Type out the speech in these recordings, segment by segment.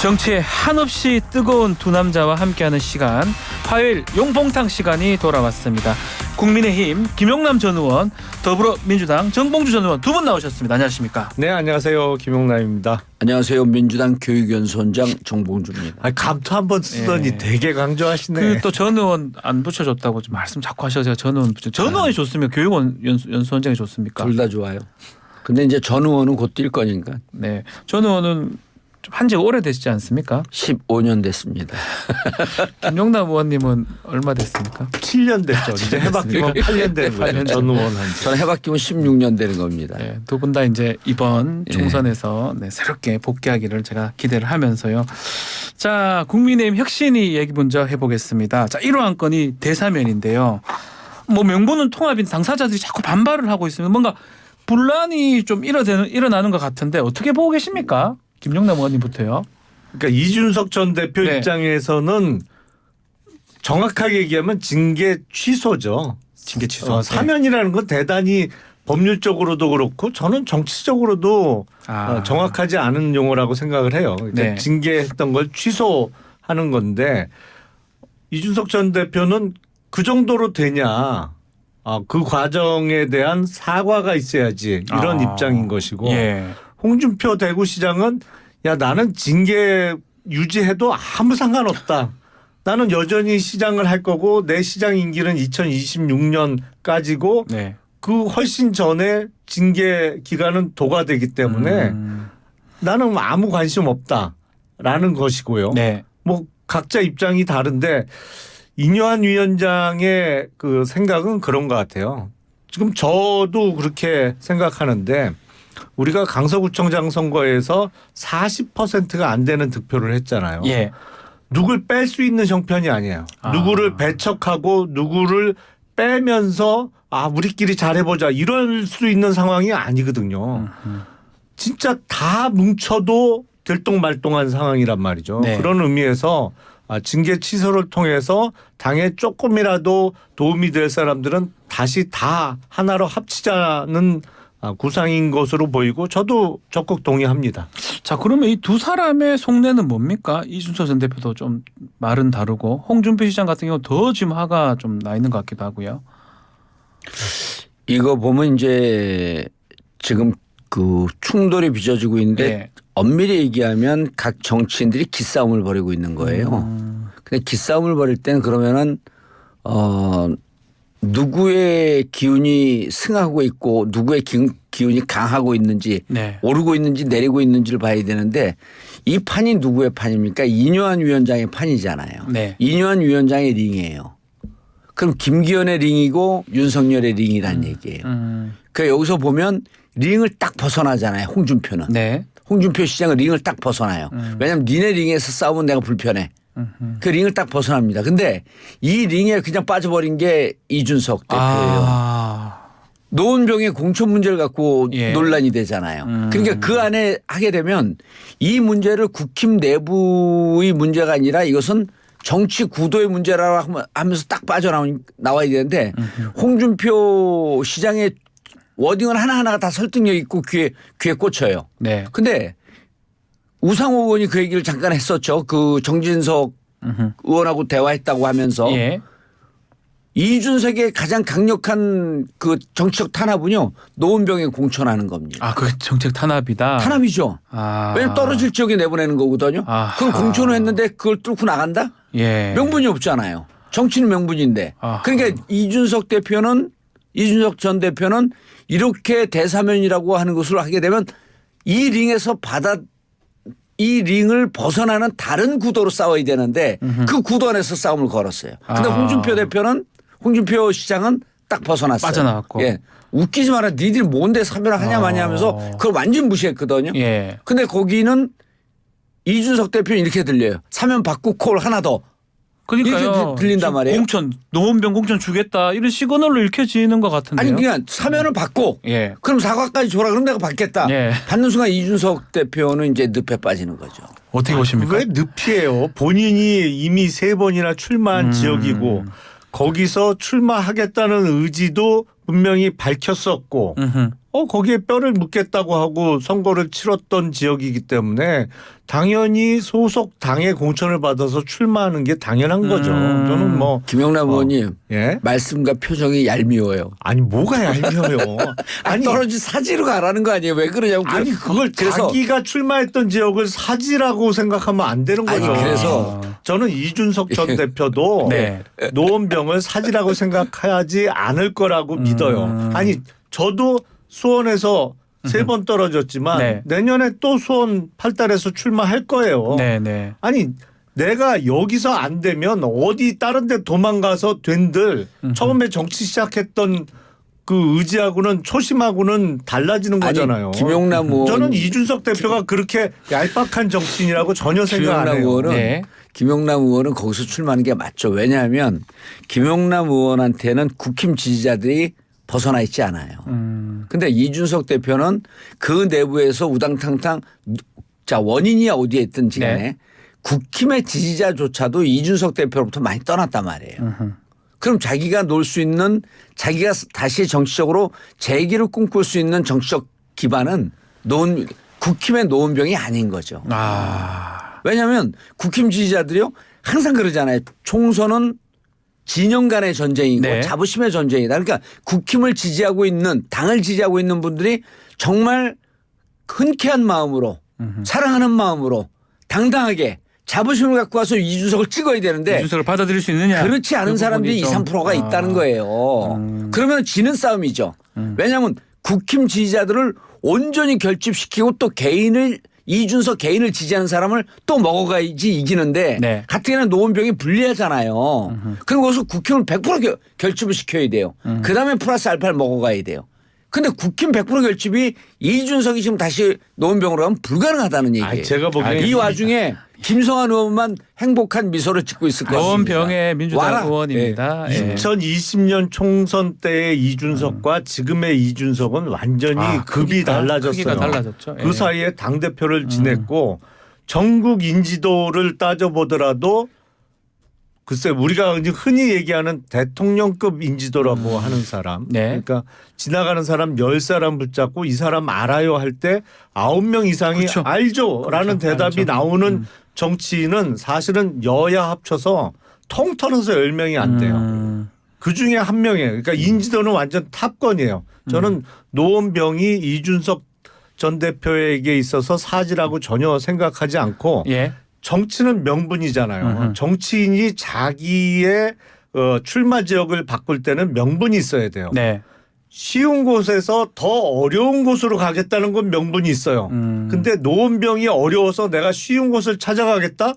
정치에 한없이 뜨거운 두 남자와 함께하는 시간, 화요일 용봉탕 시간이 돌아왔습니다. 국민의힘 김용남 전 의원, 더불어민주당 정봉주 전 의원 두 분 나오셨습니다. 안녕하십니까? 네, 안녕하세요. 김용남입니다. 안녕하세요. 민주당 교육연수원장 정봉주입니다. 감투 한번 쓰더니 되게 강조하시네. 그 또 전 의원 안 붙여줬다고 좀 말씀 자꾸 하셔서 전 의원 전 의원이 좋습니까? 교육연수원장이 좋습니까? 둘 다 좋아요. 근데 이제 전 의원은 곧 뛸 거니까. 네, 전 의원은 좀 한지가 오래되시지 않습니까? 15년 됐습니다. 김용남 의원님은 얼마 됐습니까? 7년 됐죠. 이제 해바뀌면 8년 되는 거예요. 전 의원 한 지. 저는 해바뀌면 16년 되는 겁니다. 네, 두 분 다 이제 이번 총선에서 새롭게 복귀하기를 제가 기대를 하면서요. 자, 국민의힘 혁신위 얘기 먼저 해보겠습니다. 자, 1호 안건이 대사면인데요. 뭐 명분은 통합인 당사자들이 자꾸 반발을 하고 있으면 뭔가 분란이 좀 일어나는 것 같은데 어떻게 보고 계십니까? 김용남 의원님부터요. 그러니까 이준석 전 대표 네. 입장에서는 정확하게 얘기하면 징계 취소죠. 징계 취소. 사면이라는 건 대단히 법률적으로도 그렇고 저는 정치적으로도 정확하지 않은 용어라고 생각을 해요. 그러니까 네. 징계했던 걸 취소하는 건데 이준석 전 대표는 그 정도로 되냐. 그 과정에 대한 사과가 있어야지 이런 입장인 것이고 예. 홍준표 대구시장은 야 나는 징계 유지해도 아무 상관없다. 나는 여전히 시장을 할 거고 내 시장 임기는 2026년까지고 네. 그 훨씬 전에 징계 기간은 도과되기 때문에 나는 아무 관심 없다라는 것이고요. 네. 뭐 각자 입장이 다른데 이뇨한 위원장의 그 생각은 그런 것 같아요. 지금 저도 그렇게 생각하는데 우리가 강서구청장 선거에서 40%가 안 되는 득표를 했잖아요. 예. 누굴 뺄 수 있는 형편이 아니에요. 누구를 배척하고 누구를 빼면서 우리끼리 잘해보자 이럴 수 있는 상황이 아니거든요. 진짜 다 뭉쳐도 들똥말똥한 상황이란 말이죠. 네. 그런 의미에서 징계 취소를 통해서 당에 조금이라도 도움이 될 사람들은 다시 다 하나로 합치자는 구상인 것으로 보이고 저도 적극 동의합니다. 자, 그러면 이 두 사람의 속내는 뭡니까? 이준석 전 대표도 좀 말은 다르고 홍준표 시장 같은 경우 더 지금 화가 좀 나 있는 것 같기도 하고요. 이거 보면 이제 지금 그 충돌이 빚어지고 있는데 네. 엄밀히 얘기하면 각 정치인들이 기싸움을 벌이고 있는 거예요. 근데 기싸움을 벌일 땐 그러면은 누구의 기운이 승하고 있고 누구의 기운이 강하고 있는지 네. 오르고 있는지 내리고 있는지를 봐야 되는데 이 판이 누구의 판입니까? 이뇨한 위원장의 판이잖아요. 네. 이뇨한 위원장의 링이에요. 그럼 김기현의 링이고 윤석열의 링이라는 얘기예요. 그러니까 여기서 보면 링을 딱 벗어나잖아요. 홍준표는. 네. 홍준표 시장은 링을 딱 벗어나요. 왜냐하면 니네 링에서 싸우면 내가 불편해. 그 링을 딱 벗어납니다. 근데 이 링에 그냥 빠져버린 게 이준석 대표예요. 노원병의 공천 문제를 갖고 논란이 되잖아요. 그러니까 그 안에 하게 되면 이 문제를 국힘 내부의 문제가 아니라 이것은 정치 구도의 문제라고 하면서 딱 빠져나와야 되는데 홍준표 시장의 워딩은 하나하나가 다 설득력 있고 귀에 꽂혀요. 네. 근데 우상호 의원이 그 얘기를 잠깐 했었죠. 그 정진석 의원하고 대화했다고 하면서 이준석의 가장 강력한 그 정치적 탄압은요. 노원병에 공천하는 겁니다. 그 정책 탄압이다. 탄압이죠. 왜냐하면 떨어질 지역에 내보내는 거거든요. 그걸 공천을 했는데 그걸 뚫고 나간다? 예. 명분이 없잖아요. 정치는 명분인데. 그러니까 이준석 전 대표는 이렇게 대사면이라고 하는 것을 하게 되면 이 링을 벗어나는 다른 구도로 싸워야 되는데 그 구도 안에서 싸움을 걸었어요. 근데 홍준표 시장은 딱 벗어났어요. 빠져나왔고. 예. 웃기지 마라. 니들이 뭔데 사면을 하냐 마냐 하면서 그걸 완전 무시했거든요. 예. 근데 거기는 이준석 대표는 이렇게 들려요. 사면 받고 콜 하나 더. 그러니까요. 이렇게 들린단 말이에요. 노원병 공천 주겠다 이런 시그널로 읽혀지는 것 같은데요. 아니 그냥 사면을 받고 그럼 사과까지 줘라 그럼 내가 받겠다. 받는 순간 이준석 대표는 이제 늪에 빠지는 거죠. 어떻게 보십니까? 왜 늪이에요? 본인이 이미 3번이나 출마한 지역이고 거기서 출마하겠다는 의지도 분명히 밝혔었고 거기에 뼈를 묻겠다고 하고 선거를 치렀던 지역이기 때문에 당연히 소속 당의 공천을 받아서 출마하는 게 당연한 거죠. 저는 뭐 김영남 의원님 예? 말씀과 표정이 얄미워요. 아니 뭐가 얄미워요. 아니 떨어진 사지로 가라는 거 아니에요? 왜 그러냐고. 아니 그걸 그래서 자기가 출마했던 지역을 사지라고 생각하면 안 되는 거죠. 아니, 그래서 저는 이준석 전 대표도 네. 노원병을 사지라고 생각하지 않을 거라고 믿어요. 아니 저도 수원에서 3번 떨어졌지만 네. 내년에 또 수원 8달에서 출마할 거예요. 네네. 아니 내가 여기서 안 되면 어디 다른 데 도망가서 된들 처음에 정치 시작했던 그 의지하고는 초심하고는 달라지는 아니, 거잖아요. 김용남 의원 저는 이준석 대표가 그렇게 얄팍한 정치인이라고 전혀 생각 안 김용남 해요. 의원은 네. 김용남 의원은 거기서 출마하는 게 맞죠. 왜냐하면 김용남 의원한테는 국힘 지지자들이 벗어나 있지 않아요. 근데 이준석 대표는 그 내부에서 우당탕탕 자 원인이 어디에 있든지 간에 네. 국힘의 지지자조차도 이준석 대표로부터 많이 떠났단 말이에요. 그럼 자기가 놀 수 있는 자기가 다시 정치적으로 재기를 꿈꿀 수 있는 정치적 기반은 국힘의 노원병이 아닌 거죠. 아. 왜냐하면 국힘 지지자들이요 항상 그러잖아요. 총선은 진영 간의 전쟁이고 네. 자부심의 전쟁이다. 그러니까 국힘을 지지하고 있는 당을 지지하고 있는 분들이 정말 흔쾌한 마음으로 사랑하는 마음으로 당당하게 자부심을 갖고 와서 이준석을 찍어야 되는데 이준석을 받아들일 수 있느냐? 그렇지 않은 그 사람들이 2, 부분이 좀- 3%가 있다는 거예요. 그러면 지는 싸움이죠. 왜냐하면 국힘 지지자들을 온전히 결집시키고 또 이준석 개인을 지지하는 사람을 또 먹어가야지 이기는데 네. 가뜩이나 노원병이 불리하잖아요. 그럼 거기서 국힘을 100% 결집을 시켜야 돼요. 그다음에 플러스 알파를 먹어가야 돼요. 근데 국힘 100% 결집이 이준석이 지금 다시 노원병으로 가면 불가능하다는 얘기예요. 아니, 제가 보기엔 이 와중에 김성환 의원만 행복한 미소를 짓고 있을 것입니다. 노원병의 민주당 와라. 의원입니다. 예. 2020년 총선 때의 이준석과 지금의 이준석은 완전히 급이 달라졌어요. 크기가 달라졌죠. 그 예. 사이에 당대표를 지냈고 전국 인지도를 따져보더라도 글쎄 우리가 흔히 얘기하는 대통령급 인지도라고 하는 사람. 네. 그러니까 지나가는 사람 10사람 붙잡고 이 사람 알아요 할 때 9명 이상이 그렇죠. 알죠라는 그렇죠. 대답이 알죠. 나오는 정치인은 사실은 여야 합쳐서 통틀어서 10명이 안 돼요. 그 중에 한 명이에요. 그러니까 인지도는 완전 탑건이에요. 저는 노원병이 이준석 전 대표에게 있어서 사지라고 전혀 생각하지 않고 예. 정치는 명분이잖아요. 정치인이 자기의 출마 지역을 바꿀 때는 명분이 있어야 돼요. 네. 쉬운 곳에서 더 어려운 곳으로 가겠다는 건 명분이 있어요. 근데 노원병이 어려워서 내가 쉬운 곳을 찾아가겠다?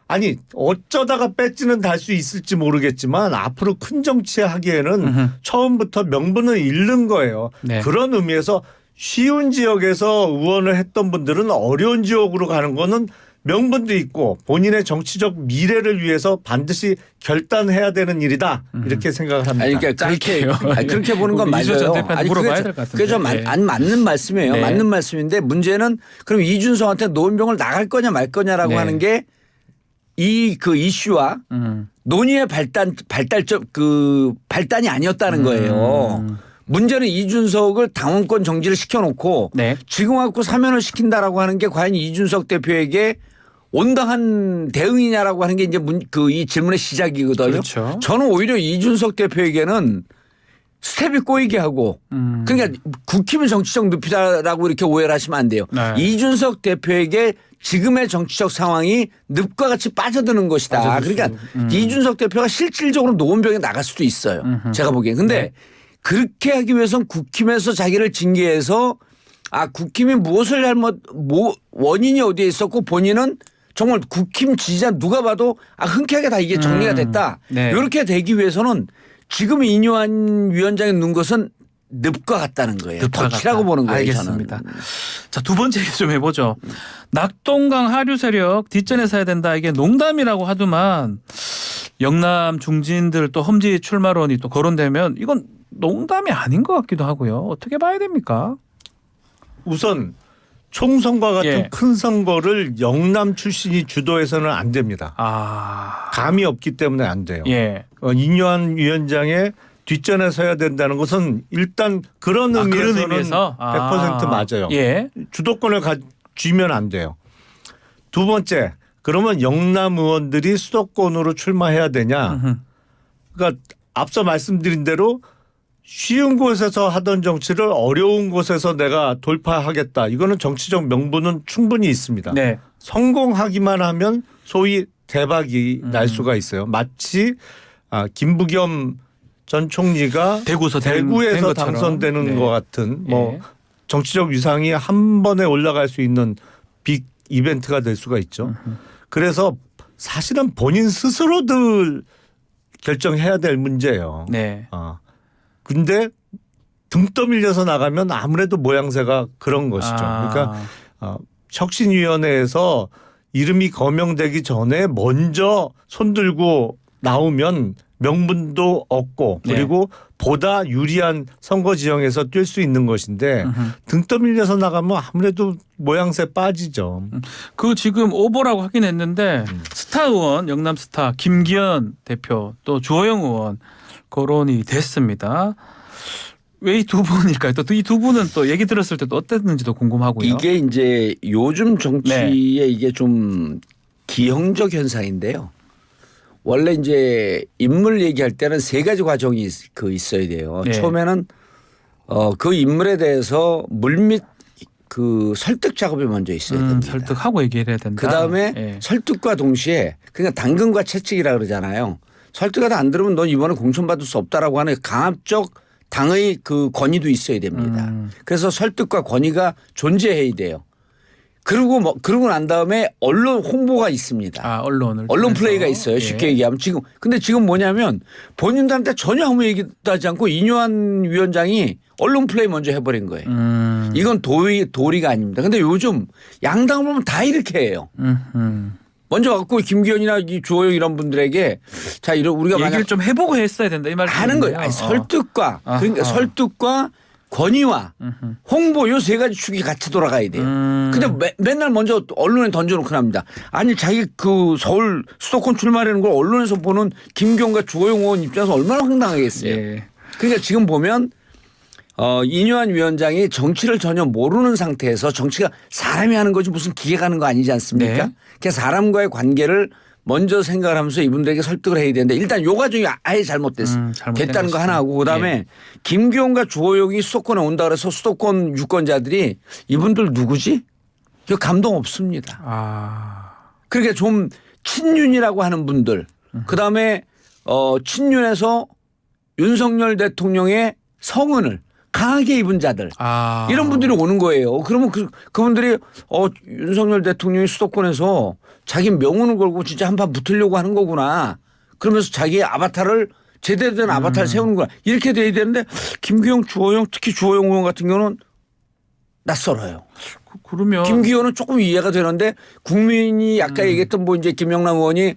아니 어쩌다가 배지는 달 수 있을지 모르겠지만 앞으로 큰 정치하기에는 처음부터 명분을 잃는 거예요. 네. 그런 의미에서 쉬운 지역에서 의원을 했던 분들은 어려운 지역으로 가는 거는 명분도 있고 본인의 정치적 미래를 위해서 반드시 결단해야 되는 일이다. 이렇게 생각을 합니다. 아니, 그러니까 짧게요. 그렇게 보는 건 이준석 맞아요. 대표한테 물어봐야 될 것 같은데. 그게 좀 예. 맞는 말씀이에요. 네. 맞는 말씀인데 문제는 그럼 이준석한테 노원병을 나갈 거냐 말 거냐라고 네. 하는 게 그 이슈와 논의의 발단이 아니었다는 거예요. 문제는 이준석을 당원권 정지를 시켜놓고 네. 지금 갖고 사면을 시킨다라고 하는 게 과연 이준석 대표에게 온당한 대응이냐라고 하는 게 이제 이 질문의 시작이거든요. 그렇죠. 저는 오히려 이준석 대표에게는 스텝이 꼬이게 하고 그러니까 국힘의 정치적 늪이다라고 이렇게 오해를 하시면 안 돼요. 네. 이준석 대표에게 지금의 정치적 상황이 늪과 같이 빠져드는 것이다. 빠져들 그러니까 수. 이준석 대표가 실질적으로 노원병에 나갈 수도 있어요. 제가 보기엔. 근데 네. 그렇게 하기 위해서는 국힘에서 자기를 징계해서 국힘이 무엇을 원인이 어디에 있었고 본인은 정말 국힘 지지자 누가 봐도 흔쾌하게 다 이게 정리가 됐다. 네. 이렇게 되기 위해서는 지금 이뇨한 위원장이 넣은 것은 늪과 같다는 거예요. 늪과 덫이라고 같다. 보는 거예요. 알겠습니다. 저는. 자, 두 번째 얘기 좀 해보죠. 낙동강 하류 세력 뒷전에 서야 된다. 이게 농담이라고 하더만 영남 중진들 또 험지 출마론이 또 거론되면 이건 농담이 아닌 것 같기도 하고요. 어떻게 봐야 됩니까? 우선 총선과 같은 예. 큰 선거를 영남 출신이 주도해서는 안 됩니다. 아, 감이 없기 때문에 안 돼요. 예. 이뇨한 위원장의 뒷전에 서야 된다는 것은 일단 그런 의미에서는 그런 의미에서? 100% 맞아요. 예. 주도권을 쥐면 안 돼요. 두 번째, 그러면 영남 의원들이 수도권으로 출마해야 되냐? 그러니까 앞서 말씀드린 대로 쉬운 곳에서 하던 정치를 어려운 곳에서 내가 돌파하겠다. 이거는 정치적 명분은 충분히 있습니다. 네. 성공하기만 하면 소위 대박이 날 수가 있어요. 마치 김부겸 전 총리가 대구에서 대구에서 당선되는 네. 것 같은 뭐 예. 정치적 위상이 한 번에 올라갈 수 있는 빅 이벤트가 될 수가 있죠. 그래서 사실은 본인 스스로들 결정해야 될 문제예요. 네. 근데 등 떠밀려서 나가면 아무래도 모양새가 그런 것이죠. 그러니까 혁신위원회에서 이름이 거명되기 전에 먼저 손들고 나오면 명분도 얻고 그리고 보다 유리한 선거 지형에서 뛸 수 있는 것인데 등 떠밀려서 나가면 아무래도 모양새 빠지죠. 그 지금 오보라고 하긴 했는데 스타 의원 영남 스타 김기현 대표 또 주호영 의원 거론이 됐습니다. 왜 이 두 분일까요? 또 이 두 분은 또 얘기 들었을 때도 어땠는지도 궁금하고요. 이게 이제 요즘 정치에 이게 좀 기형적 현상인데요. 원래 이제 인물 얘기할 때는 세 가지 과정이 있어야 돼요. 네. 처음에는 그 인물에 대해서 물밑 그 설득 작업이 먼저 있어야 됩니다. 설득하고 얘기를 해야 된다. 그다음에 설득과 동시에 그러니까 당근과 채찍이라 그러잖아요. 설득하다 안 들으면 넌 이번에 공천받을 수 없다라고 하는 강압적 당의 그 권위도 있어야 됩니다. 그래서 설득과 권위가 존재해야 돼요. 그러고 난 다음에 언론 홍보가 있습니다. 언론 통해서. 플레이가 있어요. 쉽게 얘기하면 근데 지금 뭐냐면 본인들한테 전혀 아무 얘기도 하지 않고 이뇨한 위원장이 언론 플레이 먼저 해버린 거예요. 이건 도리가 아닙니다. 근데 요즘 양당을 보면 다 이렇게 해요. 먼저 갖고 김기현이나 주호영 이런 분들에게 자 이런 우리가 얘기를 좀 해보고 했어야 된다 이 말이죠. 하는 거예요. 아니, 설득과 그러니까 설득과 권위와 홍보 요 세 가지 축이 같이 돌아가야 돼요. 근데 맨날 먼저 언론에 던져놓고 납니다. 아니 자기 그 서울 수도권 출마하는 걸 언론에서 보는 김기현과 주호영 의원 입장에서 얼마나 황당하겠어요. 예. 그러니까 지금 보면 이뇨한 위원장이 정치를 전혀 모르는 상태에서 정치가 사람이 하는 거지 무슨 기계가 하는 거 아니지 않습니까? 네. 그래서 사람과의 관계를 먼저 생각을 하면서 이분들에게 설득을 해야 되는데 일단 요 과정이 아예 잘못됐다는 거 하나 하고 그다음에 김기현과 주호영이 수도권에 온다 그래서 수도권 유권자들이 이분들 누구지? 이거 감동 없습니다. 그러니까 좀 친윤이라고 하는 분들 그다음에 친윤에서 윤석열 대통령의 성은을 강하게 입은 자들 이런 분들이 오는 거예요. 그러면 그분들이 윤석열 대통령이 수도권에서 자기 명운을 걸고 진짜 한판 붙으려고 하는 거구나. 그러면서 자기의 아바타를 제대로 된 아바타를 세우는구나. 이렇게 돼야 되는데 김기현, 주호영 특히 주호영 의원 같은 경우는 낯설어요. 그러면 김기현은 조금 이해가 되는데 국민이 아까 얘기했던 뭐 이제 김영남 의원이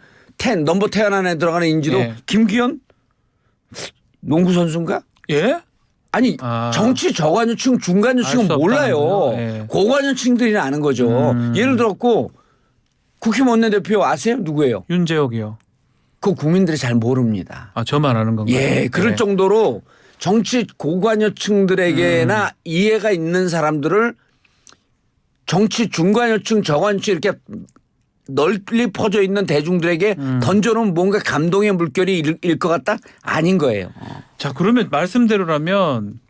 넘버 10 안에 들어가는 인지도 김기현 농구 선수인가? 예? 아니 정치 저관여층 중간여층은 몰라요. 고관여층들이 아는 거죠. 예를 들었고 국힘 원내대표 아세요? 누구예요? 윤재옥이요. 그 국민들이 잘 모릅니다. 저만 아는 건가요? 예, 그럴 정도로 정치 고관여층들에게나 이해가 있는 사람들을 정치 중관여층 저관여층 이렇게 널리 퍼져 있는 대중들에게 던져놓은 뭔가 감동의 물결이 일 것 같다? 아닌 거예요. 자 그러면 말씀대로라면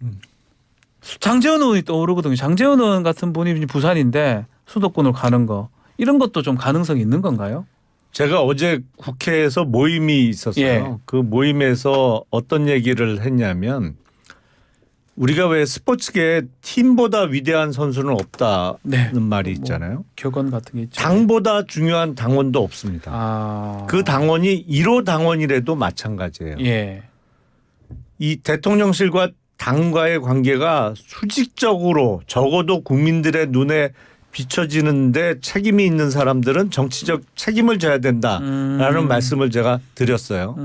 장제원 의원이 떠오르거든요. 장제원 의원 같은 분이 부산인데 수도권으로 가는 거 이런 것도 좀 가능성이 있는 건가요? 제가 어제 국회에서 모임이 있었어요. 그 모임에서 어떤 얘기를 했냐면 우리가 왜 스포츠계에 팀보다 위대한 선수는 없다는 말이 있잖아요. 격언 같은 게 있죠. 당보다 중요한 당원도 없습니다. 그 당원이 1호 당원이라도 마찬가지예요. 이 대통령실과 당과의 관계가 수직적으로 적어도 국민들의 눈에 비춰지는데 책임이 있는 사람들은 정치적 책임을 져야 된다라는 말씀을 제가 드렸어요.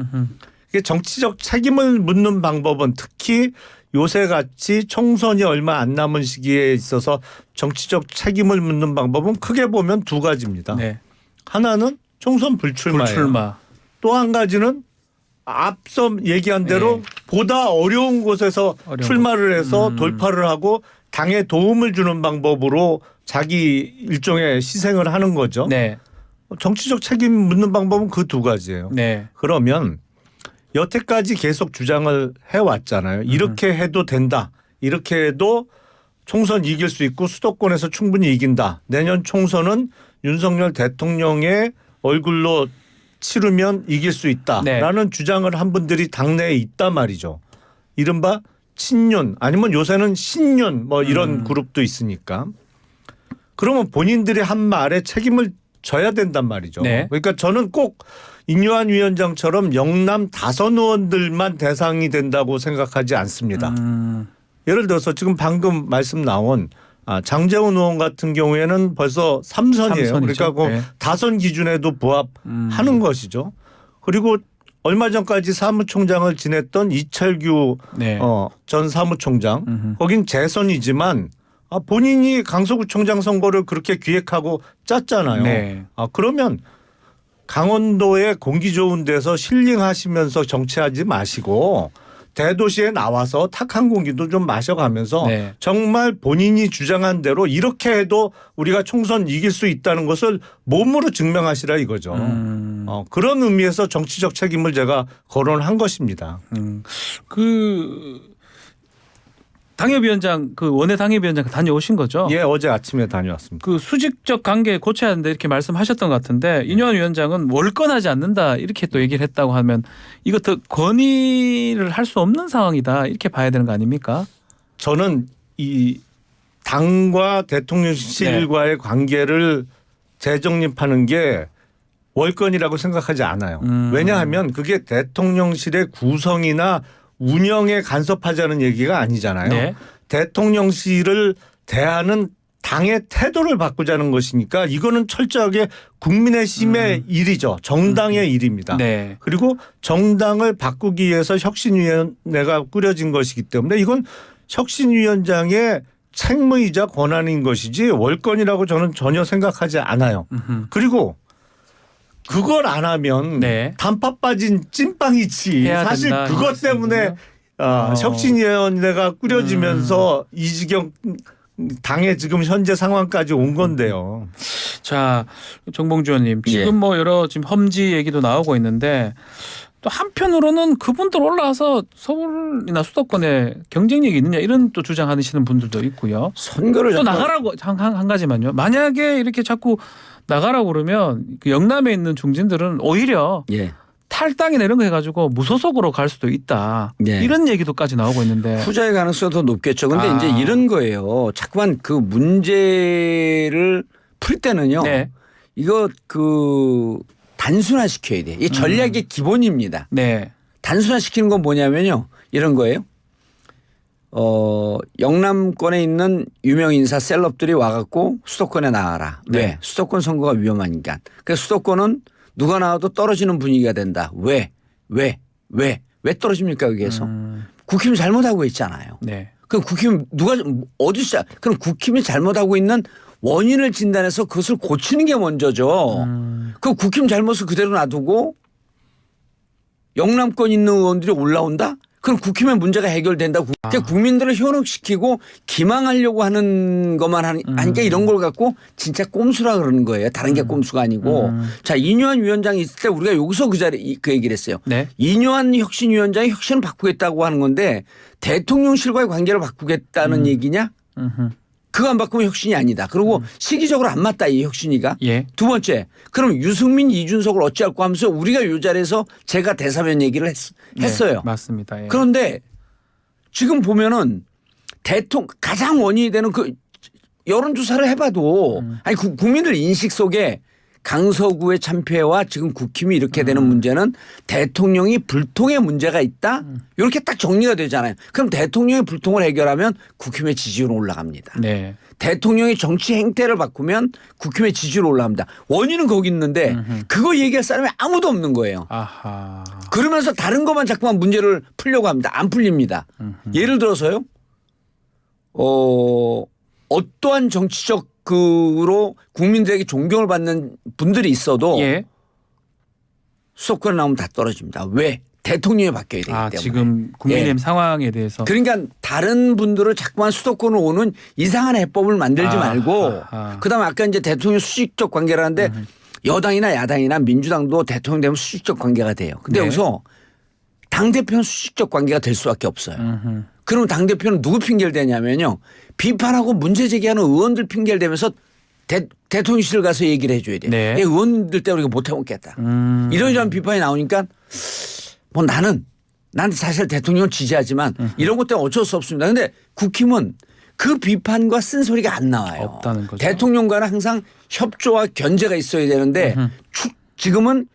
이게 정치적 책임을 묻는 방법은 특히 요새같이 총선이 얼마 안 남은 시기에 있어서 정치적 책임을 묻는 방법은 크게 보면 두 가지입니다. 하나는 총선 불출마예요. 또 한 가지는 앞서 얘기한 대로 네. 보다 어려운 곳에서 어려운 출마를 해서 돌파를 하고 당에 도움을 주는 방법으로 자기 일종의 희생을 하는 거죠. 네. 정치적 책임 묻는 방법은 그 두 가지예요. 네. 그러면 여태까지 계속 주장을 해왔잖아요. 이렇게 해도 된다. 이렇게 해도 총선 이길 수 있고 수도권에서 충분히 이긴다. 내년 총선은 윤석열 대통령의 얼굴로 치르면 이길 수 있다라는 네. 주장을 한 분들이 당내에 있단 말이죠. 이른바 친윤 아니면 요새는 신윤 뭐 이런 그룹도 있으니까. 그러면 본인들이 한 말에 책임을 져야 된단 말이죠. 네. 그러니까 저는 꼭 인요한 위원장처럼 영남 다선 의원들만 대상이 된다고 생각하지 않습니다. 예를 들어서 지금 방금 말씀 나온 장제원 의원 같은 경우에는 벌써 3선이에요. 그러니까 그 네. 다선 기준에도 부합하는 것이죠. 그리고 얼마 전까지 사무총장을 지냈던 이철규 네. 전 사무총장 거긴 재선이지만 본인이 강서구청장 선거를 그렇게 기획하고 짰잖아요. 네. 그러면 강원도의 공기 좋은 데서 힐링하시면서 정치하지 마시고 대도시에 나와서 탁한 공기도 좀 마셔가면서 네. 정말 본인이 주장한 대로 이렇게 해도 우리가 총선 이길 수 있다는 것을 몸으로 증명하시라 이거죠. 그런 의미에서 정치적 책임을 제가 거론한 것입니다. 그 당협위원장 그 원내 당협위원장 다녀오신 거죠? 예, 어제 아침에 다녀왔습니다. 그 수직적 관계 고쳐야 한다 이렇게 말씀하셨던 것 같은데 인요한 위원장은 월권하지 않는다 이렇게 또 얘기를 했다고 하면 이거 더 건의를 할 수 없는 상황이다 이렇게 봐야 되는 거 아닙니까? 저는 이 당과 대통령실과의 관계를 재정립하는 게 월권이라고 생각하지 않아요. 왜냐하면 그게 대통령실의 구성이나 운영에 간섭하자는 얘기가 아니잖아요. 네. 대통령실을 대하는 당의 태도를 바꾸자는 것이니까 이거는 철저하게 국민의 힘의 일이죠. 정당의 일입니다. 네. 그리고 정당을 바꾸기 위해서 혁신위원회가 꾸려진 것이기 때문에 이건 혁신위원장의 책무이자 권한인 것이지 월권이라고 저는 전혀 생각하지 않아요. 그리고 그걸 안 하면 네. 단팥 빠진 찐빵이지. 해야 사실 된다, 그것 이런 때문에 말씀이군요. 혁신위원회가 꾸려지면서 이 지경 당의 지금 현재 상황까지 온 건데요. 자, 정봉주 의원님 지금 예. 뭐 여러 지금 험지 얘기도 나오고 있는데 또 한편으로는 그분들 올라와서 서울이나 수도권에 경쟁력이 있느냐 이런 또 주장하시는 분들도 있고요. 선거를 또 잠깐- 나가라고 한 가지만요. 만약에 이렇게 자꾸 나가라고 그러면 그 영남에 있는 중진들은 오히려 예. 탈당이나 이런 거 해가지고 무소속으로 갈 수도 있다. 네. 이런 얘기도까지 나오고 있는데. 후자의 가능성이 더 높겠죠. 근데 아. 이제 이런 거예요. 자꾸만 그 문제를 풀 때는요. 네. 이거 그 단순화시켜야 돼. 이게 전략의 기본입니다. 네. 단순화시키는 건 뭐냐면요. 이런 거예요. 영남권에 있는 유명 인사 셀럽들이 와갖고 수도권에 나와라. 네. 왜? 수도권 선거가 위험하니까. 그래서 수도권은 누가 나와도 떨어지는 분위기가 된다. 왜 떨어집니까 여기에서? 국힘이 잘못하고 있잖아요. 네. 그럼 국힘 누가 어디서 그럼 국힘이 잘못하고 있는 원인을 진단해서 그것을 고치는 게 먼저죠. 그 국힘 잘못을 그대로 놔두고 영남권 있는 의원들이 올라온다? 그럼 국힘의 문제가 해결된다. 그러니까 국민들을 현혹시키고 기망하려고 하는 것만 하니까 이런 걸 갖고 진짜 꼼수라 그러는 거예요. 다른 게 꼼수가 아니고. 자, 이뇨한 위원장이 있을 때 우리가 여기서 그 얘기를 했어요. 네. 이뇨한 혁신위원장이 혁신을 바꾸겠다고 하는 건데 대통령실과의 관계를 바꾸겠다는 얘기냐? 그거 안 바꾸면 혁신이 아니다. 그리고 시기적으로 안 맞다 이 혁신이가. 예. 두 번째, 그럼 유승민, 이준석을 어찌할까 하면서 우리가 이 자리에서 제가 대사면 얘기를 했어요. 네, 맞습니다. 예. 그런데 지금 보면은 가장 원인이 되는 그 여론조사를 해봐도 아니 국민들 인식 속에 강서구의 참패와 지금 국힘이 이렇게 되는 문제는 대통령이 불통의 문제가 있다. 이렇게 딱 정리가 되잖아요. 그럼 대통령의 불통을 해결하면 국힘의 지지율은 올라갑니다. 네. 대통령이 정치 행태를 바꾸면 국힘의 지지율 올라갑니다. 원인은 거기 있는데 그거 얘기할 사람이 아무도 없는 거예요. 아하. 그러면서 다른 것만 자꾸만 문제를 풀려고 합니다. 안 풀립니다. 예를 들어서요. 어떠한 정치적으로 국민들에게 존경을 받는 분들이 있어도 예. 수도권에 나오면 다 떨어집니다. 왜? 대통령이 바뀌어야 되기 때문에. 지금 국민의힘 상황에 대해서. 그러니까 다른 분들을 자꾸만 수도권으로 오는 이상한 해법을 만들지 말고 그다음에 아까 이제 대통령 수직적 관계라는데 여당이나 야당이나 민주당도 대통령 되면 수직적 관계가 돼요. 근데 네. 여기서 당대표는 수직적 관계가 될 수밖에 없어요. 그럼 당대표는 누구 핑계를 대냐면요. 비판하고 문제 제기하는 의원들 핑계를 대면서 대통령실 가서 얘기를 해줘야 돼요. 네. 의원들 때문에 우리가 못 해먹겠다. 이런저런 비판이 나오니까 뭐 나는 사실 대통령을 지지하지만 이런 것 때문에 어쩔 수 없습니다. 그런데 국힘은 그 비판과 쓴소리가 안 나와요. 없다는 거죠. 대통령과는 항상 협조와 견제가 있어야 되는데 지금은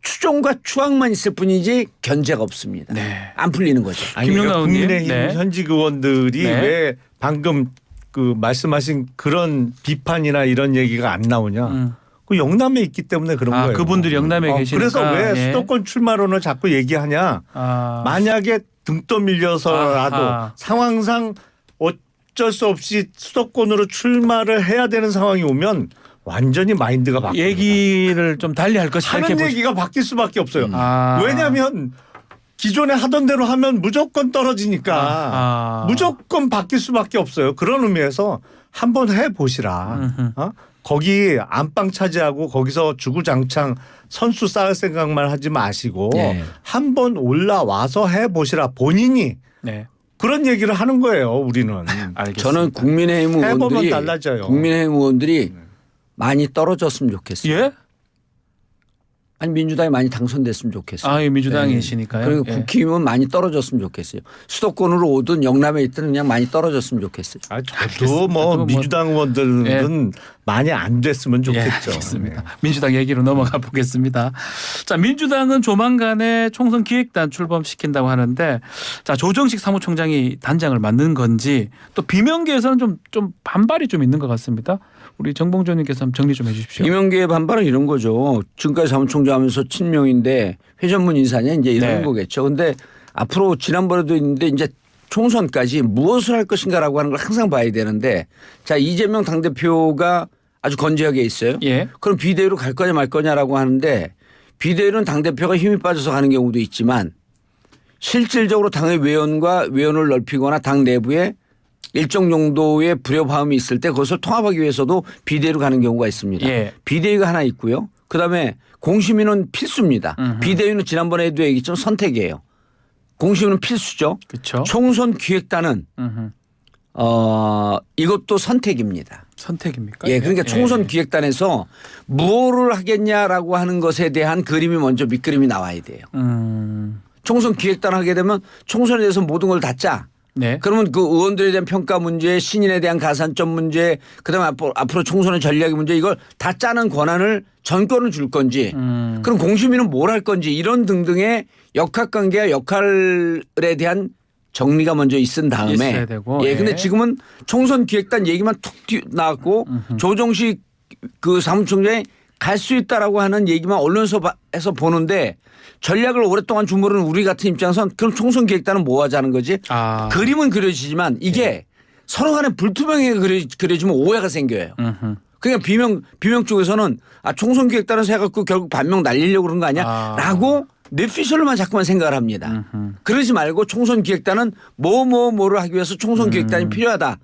추종과 추앙만 있을 뿐이지 견제가 없습니다. 네. 안 풀리는 거죠. 아니 김용남 그러니까 의원님. 국민의힘 네. 현직 의원들이 네. 왜 방금 그 말씀하신 그런 비판이나 이런 얘기가 안 나오냐? 그 영남에 있기 때문에 그런 거예요. 그분들이 영남에 계시니까. 그래서 왜 예. 수도권 출마론을 자꾸 얘기하냐? 만약에 등 떠밀려서라도 아하. 상황상 어쩔 수 없이 수도권으로 출마를 해야 되는 상황이 오면 완전히 마인드가 바뀌어요. 얘기를 좀 달리 할 것이다. 하는 이렇게 얘기가 바뀔 수밖에 없어요. 아. 왜냐하면 기존에 하던 대로 하면 무조건 떨어지니까 무조건 바뀔 수밖에 없어요. 그런 의미에서 한번 해보시라. 거기 안방 차지하고 거기서 주구장창 선수 쌓을 생각만 하지 마시고 네. 한번 올라와서 해보시라. 본인이 네. 그런 얘기를 하는 거예요. 우리는. 알겠습니다. 저는 국민의힘 해보면 의원들이 달라져요. 국민의힘 의원들이 많이 떨어졌으면 좋겠어요. 예? 아니 민주당이 많이 당선됐으면 좋겠어요. 민주당이시니까요. 그리고 예. 국힘은 많이 떨어졌으면 좋겠어요. 수도권으로 오든 영남에 있든 그냥 많이 떨어졌으면 좋겠어요. 저도 뭐 민주당 의원들은 많이 안 됐으면 좋겠죠. 알겠습니다. 민주당 얘기로 넘어가 보겠습니다. 자, 민주당은 조만간에 총선 기획단 출범시킨다고 하는데, 자 조정식 사무총장이 단장을 맡는 건지 또 비명계에서는 좀 반발이 좀 있는 것 같습니다. 우리 정봉조님께서 한번 정리 좀 해주십시오. 이명계의 반발은 이런 거죠. 지금까지 사무총장 하면서 친명인데 회전문 인사냐 이제 이런 거겠죠. 그런데 앞으로 지난번에도 있는데 이제 총선까지 무엇을 할 것인가라고 하는 걸 항상 봐야 되는데 자 이재명 당대표가 아주 건재하게 있어요. 예. 그럼 비대위로 갈 거냐 말 거냐라고 하는데 비대위는 당대표가 힘이 빠져서 가는 경우도 있지만 실질적으로 당의 외연을 넓히거나 당 내부에 일정 정도의 불협화음이 있을 때 그것을 통합하기 위해서도 비대위로 가는 경우가 있습니다. 예. 비대위가 하나 있고요. 그다음에 공심위는 필수입니다. 비대위는 지난번에도 얘기했지만 선택이에요. 공심위는 필수죠. 그렇죠. 총선 기획단은 이것도 선택입니다. 선택입니까? 예, 그러니까 총선 기획단에서 무엇을 하겠냐라고 하는 것에 대한 그림이 먼저 밑그림이 나와야 돼요. 총선 기획단 하게 되면 총선에 대해서 모든 걸 다 짜. 네. 그러면 그 의원들에 대한 평가 문제, 신인에 대한 가산점 문제, 그다음에 앞으로 총선의 전략의 문제 이걸 다 짜는 권한을 전권을 줄 건지, 그럼 공심위는 뭘 할 건지 이런 등등의 역학관계와 역할에 대한 정리가 먼저 있은 다음에, 있어야 되고, 예, 근데 지금은 총선 기획단 얘기만 툭 나왔고 조정식 그 사무총장이 갈 수 있다라고 하는 얘기만 언론에서 보는데. 전략을 오랫동안 주무르는 우리 같은 입장에선 그럼 총선 기획단은 뭐 하자는 거지? 그림은 그려지지만 이게 서로 간에 불투명하게 그려지면 오해가 생겨요. 그러니까 비명 쪽에서는 총선 기획단에서 해갖고 결국 반명 날리려고 그런 거 아니야? 라고 뇌피셜로만 자꾸만 생각을 합니다. 그러지 말고 총선 기획단은 뭐를 하기 위해서 총선 기획단이 필요하다라고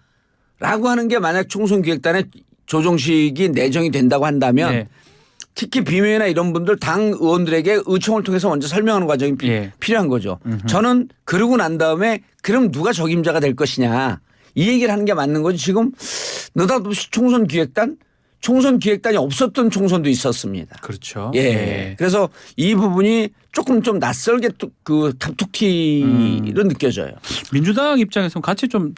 하는 게 만약 총선 기획단에 조정식이 내정이 된다고 한다면 네. 특히 비명이나 이런 분들 당 의원들에게 의총을 통해서 먼저 설명하는 과정이 필요한 거죠. 저는 그러고 난 다음에 그럼 누가 적임자가 될 것이냐 이 얘기를 하는 게 맞는 거지. 지금 느닷없이 총선 기획단이 없었던 총선도 있었습니다. 그렇죠. 예. 그래서 이 부분이 조금 좀 낯설게 그 갑툭튀로 느껴져요. 민주당 입장에서 같이 좀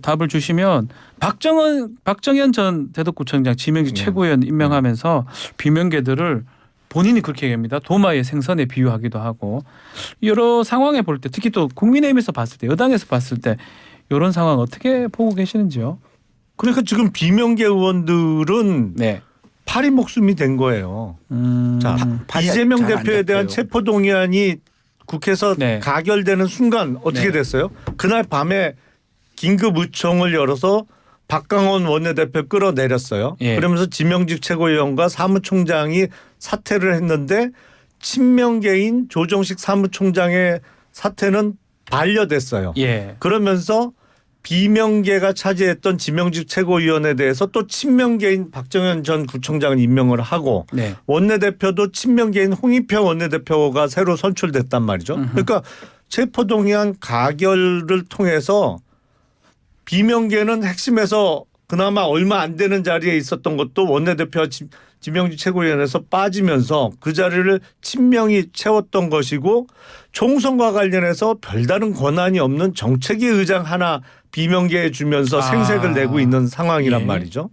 답을 주시면 박정현 전 대덕구청장 지명직 최고위원 임명하면서 비명계들을 본인이 그렇게 얘기합니다. 도마의 생선에 비유하기도 하고 여러 상황에 볼 때 특히 또 국민의힘에서 봤을 때 여당에서 봤을 때 이런 상황 어떻게 보고 계시는지요? 그러니까 지금 비명계 의원들은 파리 목숨이 된 거예요. 자, 이재명 대표에 대한 체포동의안이 국회에서 가결되는 순간 어떻게 됐어요? 그날 밤에 긴급 의총을 열어서 박강원 원내대표 끌어내렸어요. 그러면서 지명직 최고위원과 사무총장이 사퇴를 했는데 친명계인 조정식 사무총장의 사퇴는 반려됐어요. 예. 그러면서 비명계가 차지했던 지명직 최고위원에 대해서 또 친명계인 박정현 전 구청장을 임명을 하고 네. 원내대표도 친명계인 홍익표 원내대표가 새로 선출됐단 말이죠. 그러니까 체포동의안 가결을 통해서 비명계는 핵심에서 그나마 얼마 안 되는 자리에 있었던 것도 원내대표와 지명직 최고위원회에서 빠지면서 그 자리를 친명이 채웠던 것이고 총선과 관련해서 별다른 권한이 없는 정책위 의장 하나 비명계에 주면서 생색을 내고 있는 상황이란 예. 말이죠.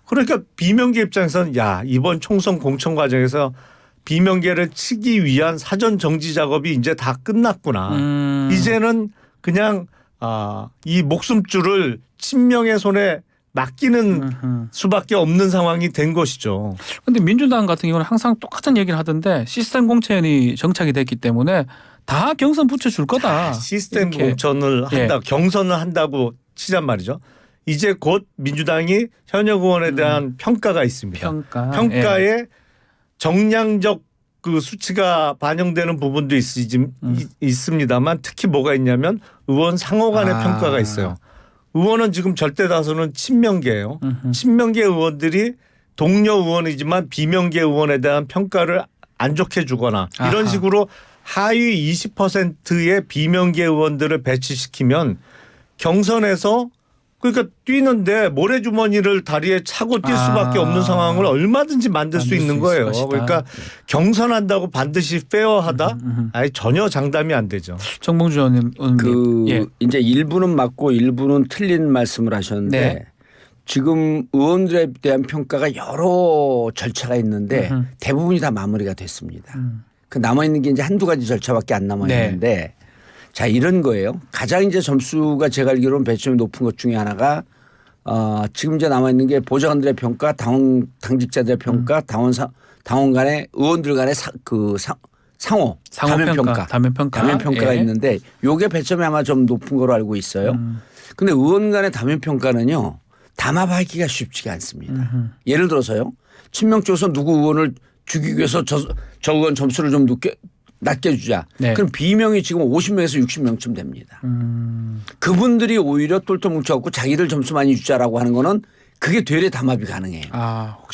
그러니까 비명계 입장에서는 야 이번 총선 공천 과정에서 비명계를 치기 위한 사전 정지 작업이 이제 다 끝났구나. 이제는 그냥 이 목숨줄을 친명의 손에 맡기는 수밖에 없는 상황이 된 것이죠. 근데 민주당 같은 경우는 항상 똑같은 얘기를 하던데 시스템 공천이 정착이 됐기 때문에 다 경선 붙여줄 거다. 시스템 이렇게. 공천을 한다, 경선을 한다고 치잔 말이죠. 이제 곧 민주당이 현역 의원에 대한 평가가 있습니다. 평가에 예. 정량적 그 수치가 반영되는 부분도 있습니다만 특히 뭐가 있냐면 의원 상호 간의 평가가 있어요. 의원은 지금 절대 다수는 친명계예요. 친명계 의원들이 동료 의원이지만 비명계 의원에 대한 평가를 안 좋게 주거나 이런 아하. 식으로 하위 20%의 비명계 의원들을 배치시키면 경선에서 그러니까 뛰는데 모래주머니를 다리에 차고 뛸 수밖에 없는 상황을 얼마든지 만들 수 있는 거예요. 그러니까 경선한다고 반드시 페어하다? 아니 전혀 장담이 안 되죠. 정봉주 의원님. 이제 일부는 맞고 일부는 틀린 말씀을 하셨는데 네. 지금 의원들에 대한 평가가 여러 절차가 있는데 대부분이 다 마무리가 됐습니다. 그 남아있는 게 이제 한두 가지 절차밖에 안 남아있는데 자 이런 거예요. 가장 이제 점수가 제가 알기로는 배점이 높은 것 중에 하나가 지금 이제 남아있는 게 보좌관들의 평가, 당직자들의 평가, 당원 간의 의원들 간의 상호 다면 평가가 예. 있는데 요게 배점이 아마 좀 높은 거로 알고 있어요. 근데 의원 간의 다면 평가는요. 담합하기가 쉽지가 않습니다. 예를 들어서요. 친명 쪽에서 누구 의원을 죽이기 위해서 저 의원 점수를 좀 낮게 주자. 네. 그럼 비명이 지금 50명에서 60명쯤 됩니다. 그분들이 오히려 똘똘 뭉쳐갖고 자기들 점수 많이 주자라고 하는 거는 그게 되레 담합이 가능해요.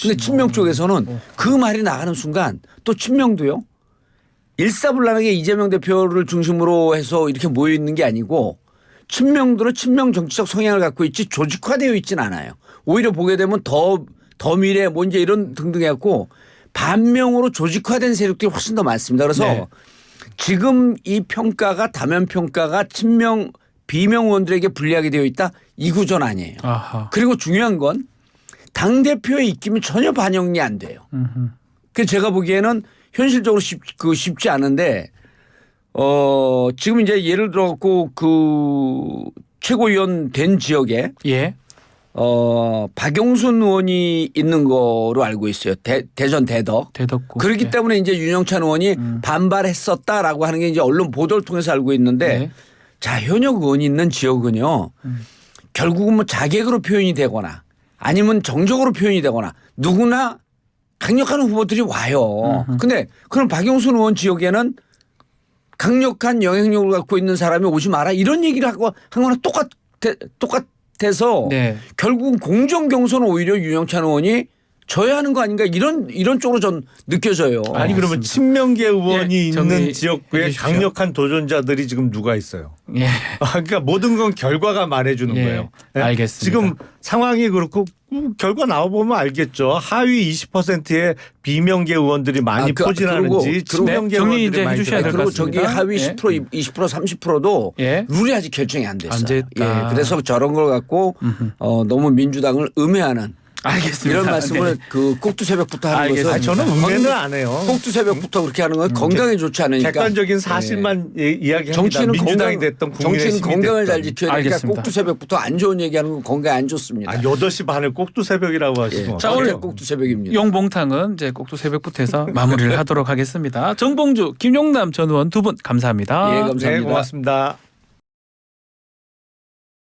근데 친명 쪽에서는 그 말이 나가는 순간 또 친명도요. 일사불란하게 이재명 대표를 중심으로 해서 이렇게 모여 있는 게 아니고 친명들은 친명 정치적 성향을 갖고 있지 조직화되어 있지는 않아요. 오히려 보게 되면 더 미래 뭐 이제 이런 등등 해갖고 반명으로 조직화된 세력들이 훨씬 더 많습니다. 그래서 네. 지금 이 평가가 다면 평가가 친명 비명 의원들에게 불리하게 되어 있다. 이 구조는 아니에요. 아하. 그리고 중요한 건 당대표의 입김이 전혀 반영이 안 돼요. 그 제가 보기에는 현실적으로 쉽지 않은데 지금 이제 예를 들어 갖고 그 최고위원 된 지역에 예. 박용순 의원이 있는 거로 알고 있어요. 대전 대덕. 대덕구. 그렇기 예. 때문에 이제 윤영찬 의원이 반발했었다라고 하는 게 이제 언론 보도를 통해서 알고 있는데 네. 자, 현역 의원이 있는 지역은요. 결국은 뭐 자객으로 표현이 되거나 아니면 정적으로 표현이 되거나 누구나 강력한 후보들이 와요. 근데 그럼 박용순 의원 지역에는 강력한 영향력을 갖고 있는 사람이 오지 마라 이런 얘기를 하고 한 거랑 똑같아서 네. 결국은 공정 경선은 오히려 윤영찬 의원이 져야 하는 거 아닌가 이런 쪽으로 전 느껴져요. 아니 그러면 친명계 의원이 예, 있는 정리해 지역구에 주십시오. 강력한 도전자들이 지금 누가 있어요? 예. 그러니까 모든 건 결과가 말해주는 예, 거예요. 알겠습니다. 지금 상황이 그렇고 결과 나와보면 알겠죠. 하위 20%의 비명계 의원들이 많이 포진하는지 친명계 정리 의원들이 이제 많이 해주셔야 될 것 그리고 같습니다. 저기 하위 예. 10% 20% 30%도 예. 룰이 아직 결정이 안 됐어요. 안 됐다. 예. 그래서 저런 걸 갖고 너무 민주당을 음해하는 알겠습니다. 이런 말씀을 네. 그 꼭두 새벽부터 하는 알겠습니다. 것은 저는 음해는 안 해요. 꼭두 새벽부터 그렇게 하는 건 건강에 좋지 않으니까. 객관적인 사실만 이야기합니다. 정치는 민주당이 건강, 됐던 국민의 정치는 힘이 건강을 잘 됐던. 지켜야 되니까 알겠습니다. 꼭두 새벽부터 안 좋은 얘기하는 건 건강에 안 좋습니다. 8시 반에 꼭두 새벽이라고 하시면 자, 오늘 오늘 꼭두 새벽입니다. 용봉탕은 이제 꼭두 새벽부터 해서 마무리를 하도록 하겠습니다. 정봉주, 김용남 전 의원 두 분 감사합니다. 예, 감사합니다. 네, 고맙습니다.